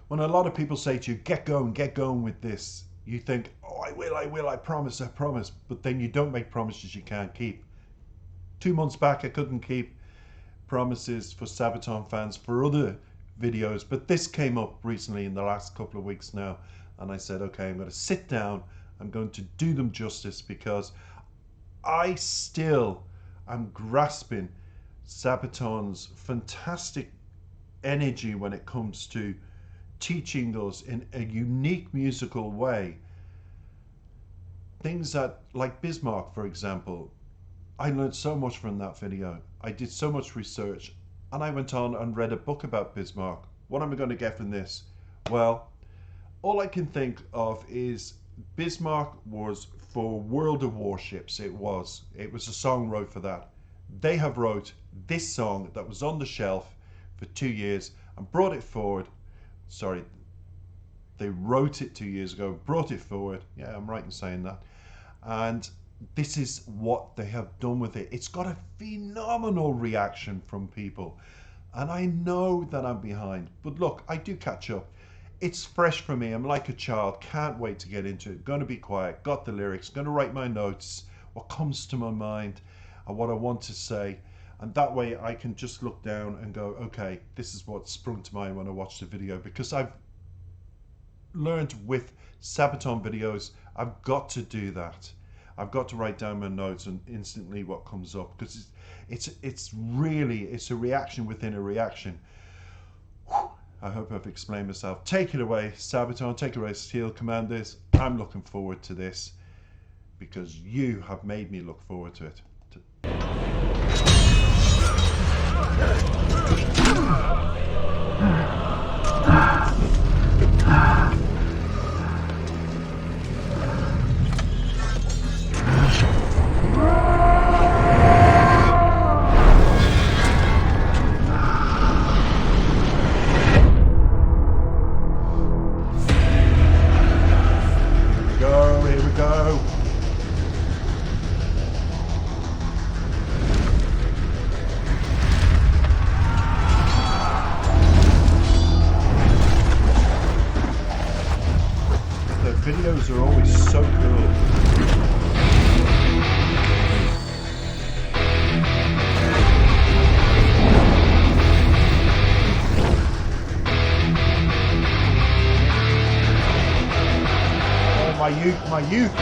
When a lot of people say to you, get going with this, you think, oh, I will, I promise, I promise. But then you don't make promises you can't keep. 2 months back, I couldn't keep promises for Sabaton fans for other videos, but this came up recently in the last couple of weeks now, and I said, okay, I'm going to sit down, I'm going to do them justice, because I still am grasping Sabaton's fantastic energy when it comes to teaching us in a unique musical way things that, like Bismarck, for example. I learned so much from that video. I did so much research, and I went on and read a book about Bismarck. What am I going to get from this? Well, all I can think of is Bismarck was for World of Warships. It was a song wrote for that. They have wrote this song that was on the shelf for 2 years and brought it forward. Sorry, they wrote it 2 years ago, brought it forward. Yeah, I'm right in saying that. And this is what they have done with it. It's got a phenomenal reaction from people. And I know that I'm behind. But look, I do catch up. It's fresh for me. I'm like a child. Can't wait to get into it. Going to be quiet. Got the lyrics. Going to write my notes. What comes to my mind and what I want to say. And that way I can just look down and go, okay, this is what sprung to mind when I watched the video. Because I've learned with Sabaton videos, I've got to do that. I've got to write down my notes and instantly what comes up, because it's really a reaction within a reaction. Whew. I hope I've explained myself. Take it away, Sabaton. Take it away, Steel Commanders. I'm looking forward to this because you have made me look forward to it. Here we go. The videos are always so cool. My youth.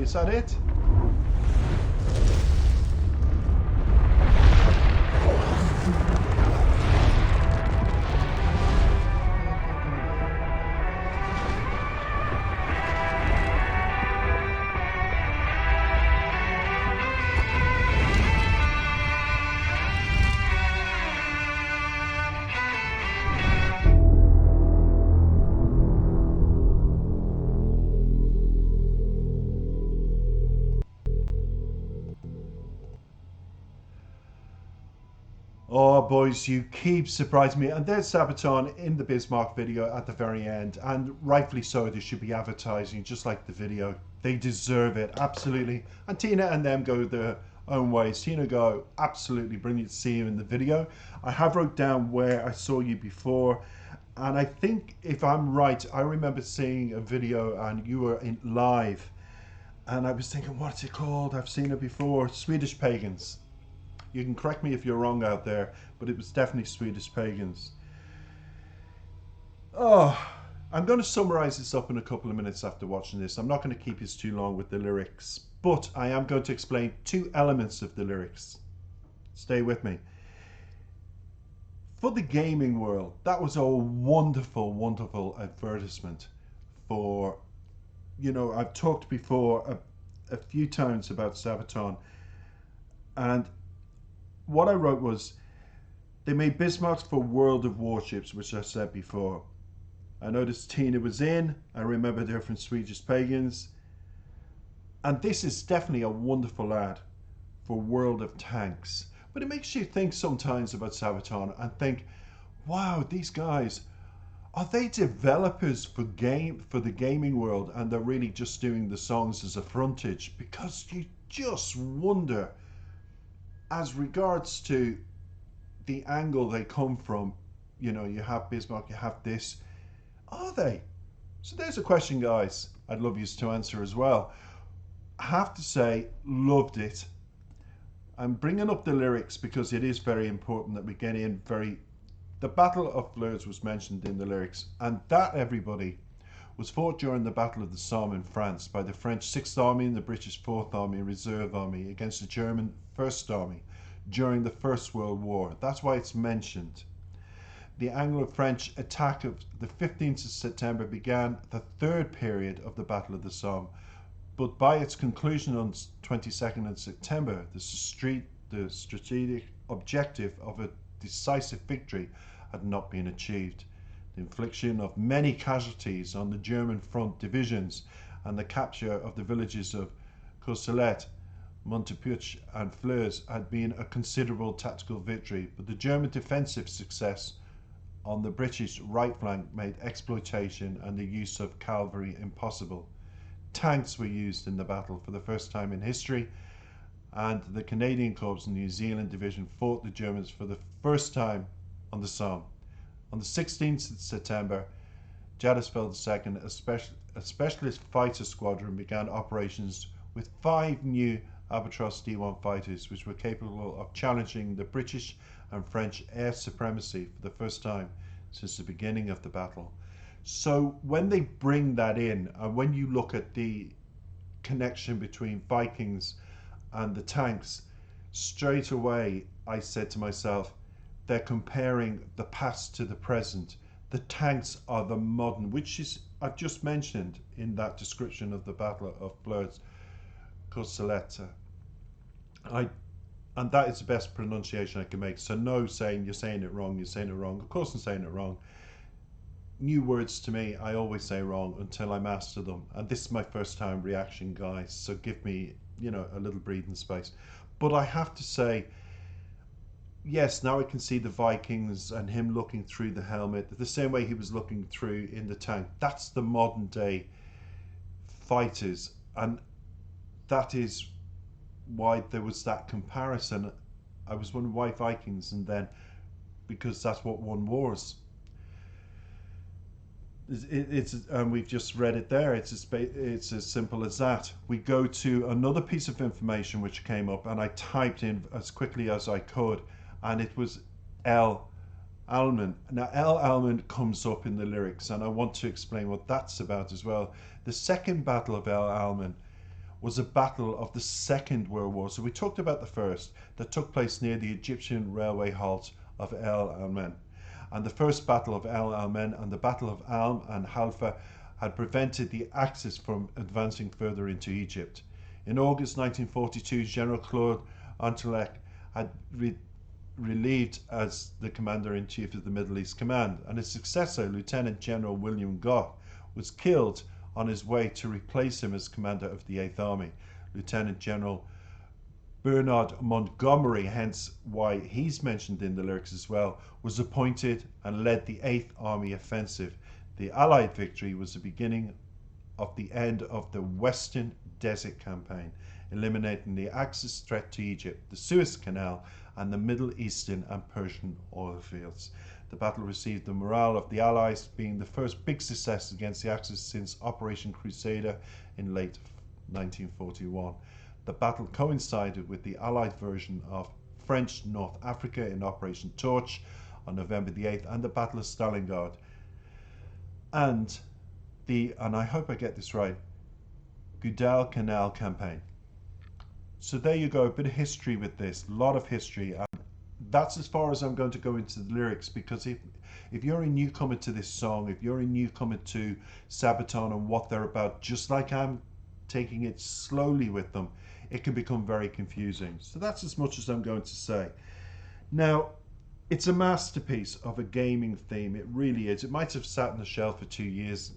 Is that it? Oh, boys, you keep surprising me. And there's Sabaton in the Bismarck video at the very end. And rightfully so, they should be advertising just like the video. They deserve it, absolutely. And Tina and them go their own ways. Tina go, absolutely brilliant to see you in the video. I have wrote down where I saw you before. And I think, if I'm right, I remember seeing a video and you were in live. And I was thinking, what's it called? I've seen it before. Swedish Pagans. You can correct me if you're wrong out there, but it was definitely Swedish Pagans. Oh, I'm going to summarize this up in a couple of minutes after watching this. I'm not going to keep this too long with the lyrics, but I am going to explain two elements of the lyrics. Stay with me. For the gaming world, that was a wonderful, wonderful advertisement for, you know, I've talked before a few times about Sabaton, and what I wrote was, they made Bismarcks for World of Warships, which I said before. I noticed Tina was in. I remembered her from Swedish Pagans. And this is definitely a wonderful ad for World of Tanks. But it makes you think sometimes about Sabaton and think, wow, these guys, are they developers for the gaming world, and they're really just doing the songs as a frontage? Because you just wonder, as regards to the angle they come from, you know, you have Bismarck, you have this, are they? So there's a question, guys, I'd love you to answer as well. I have to say, loved it. I'm bringing up the lyrics because it is very important that we get in the Battle of Flers was mentioned in the lyrics, and that, everybody, was fought during the Battle of the Somme in France by the French 6th Army and the British 4th Army Reserve Army against the German 1st Army during the First World War. That's why it's mentioned. The Anglo-French attack of the 15th of September began the third period of the Battle of the Somme, but by its conclusion on 22nd of September, the strategic objective of a decisive victory had not been achieved. The infliction of many casualties on the German front divisions and the capture of the villages of Courcelette, Montepeuch and Flers had been a considerable tactical victory, but the German defensive success on the British right flank made exploitation and the use of cavalry impossible. Tanks were used in the battle for the first time in history, and the Canadian Corps and New Zealand Division fought the Germans for the first time on the Somme. On the 16th of September, Jadesfeld II, a specialist fighter squadron, began operations with 5 new Albatros D-1 fighters, which were capable of challenging the British and French air supremacy for the first time since the beginning of the battle. So when they bring that in, and when you look at the connection between Vikings and the tanks, straight away I said to myself, they're comparing the past to the present. The tanks are the modern, which is, I've just mentioned in that description of the Battle of Flers, Courcelette. And that is the best pronunciation I can make. So no saying you're saying it wrong, you're saying it wrong. Of course I'm saying it wrong. New words to me, I always say wrong until I master them. And this is my first time reaction, guys. So give me, you know, a little breathing space. But I have to say, yes, now I can see the Vikings and him looking through the helmet the same way he was looking through in the tank. That's the modern day fighters, and that is why there was that comparison. I was wondering why Vikings, and then because that's what won wars. It's and we've just read it there. It's as simple as that. We go to another piece of information which came up, and I typed in as quickly as I could, and it was El Alamein. Now El Alamein comes up in the lyrics, and I want to explain what that's about as well. The second battle of El Alamein was a battle of the Second World War. So we talked about the first that took place near the Egyptian railway halt of El Alamein. And the first battle of El Alamein and the battle of Alm and Halfa had prevented the Axis from advancing further into Egypt. In August 1942, General Claude Antelec had relieved as the Commander-in-Chief of the Middle East Command, and his successor, Lieutenant General William Gott, was killed on his way to replace him as commander of the 8th Army. Lieutenant General Bernard Montgomery, hence why he's mentioned in the lyrics as well, was appointed and led the 8th Army offensive. The Allied victory was the beginning of the end of the Western Desert Campaign, eliminating the Axis threat to Egypt, the Suez Canal, and the Middle Eastern and Persian oil fields. The battle received the morale of the Allies, being the first big success against the Axis since Operation Crusader in late 1941. The battle coincided with the Allied version of French North Africa in Operation Torch on November the 8th and the Battle of Stalingrad. And I hope I get this right, Guadalcanal campaign. So there you go, a bit of history with this, a lot of history. And that's as far as I'm going to go into the lyrics, because if you're a newcomer to this song, if you're a newcomer to Sabaton and what they're about, just like I'm taking it slowly with them, it can become very confusing. So that's as much as I'm going to say. Now, it's a masterpiece of a gaming theme. It really is. It might have sat on the shelf for 2 years,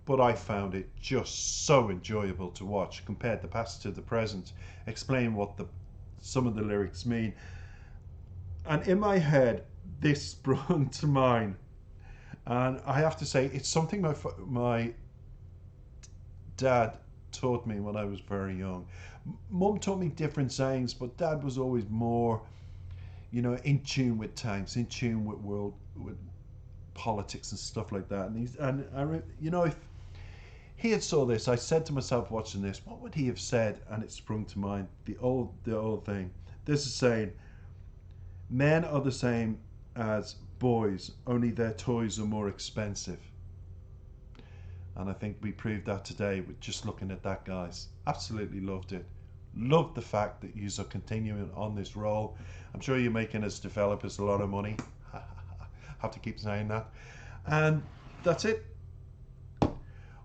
but I found it just so enjoyable to watch, compared the past to the present, explain what some of the lyrics mean. And in my head, this sprung to mind. And I have to say, it's something my dad taught me when I was very young. Mum taught me different sayings, but Dad was always more, in tune with tanks, in tune with with politics and stuff like that. If he had saw this, I said to myself watching this, what would he have said? And it sprung to mind, the old thing. This is saying, men are the same as boys, only their toys are more expensive. And I think we proved that today with just looking at that, guys. Absolutely loved it. Loved the fact that you are continuing on this roll. I'm sure you're making as developers a lot of money. Have to keep saying that. And that's it.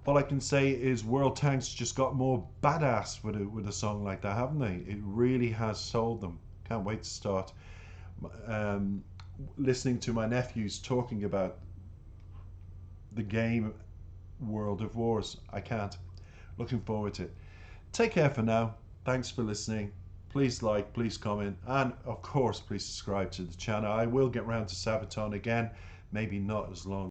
All I can say is World Tanks just got more badass with a song like that, haven't they? It really has sold them. Can't wait to start listening to my nephews talking about the game World of Wars. I can't. Looking forward to it. Take care for now. Thanks for listening. Please like, please comment, and of course please subscribe to the channel. I will get round to Sabaton again, maybe not as long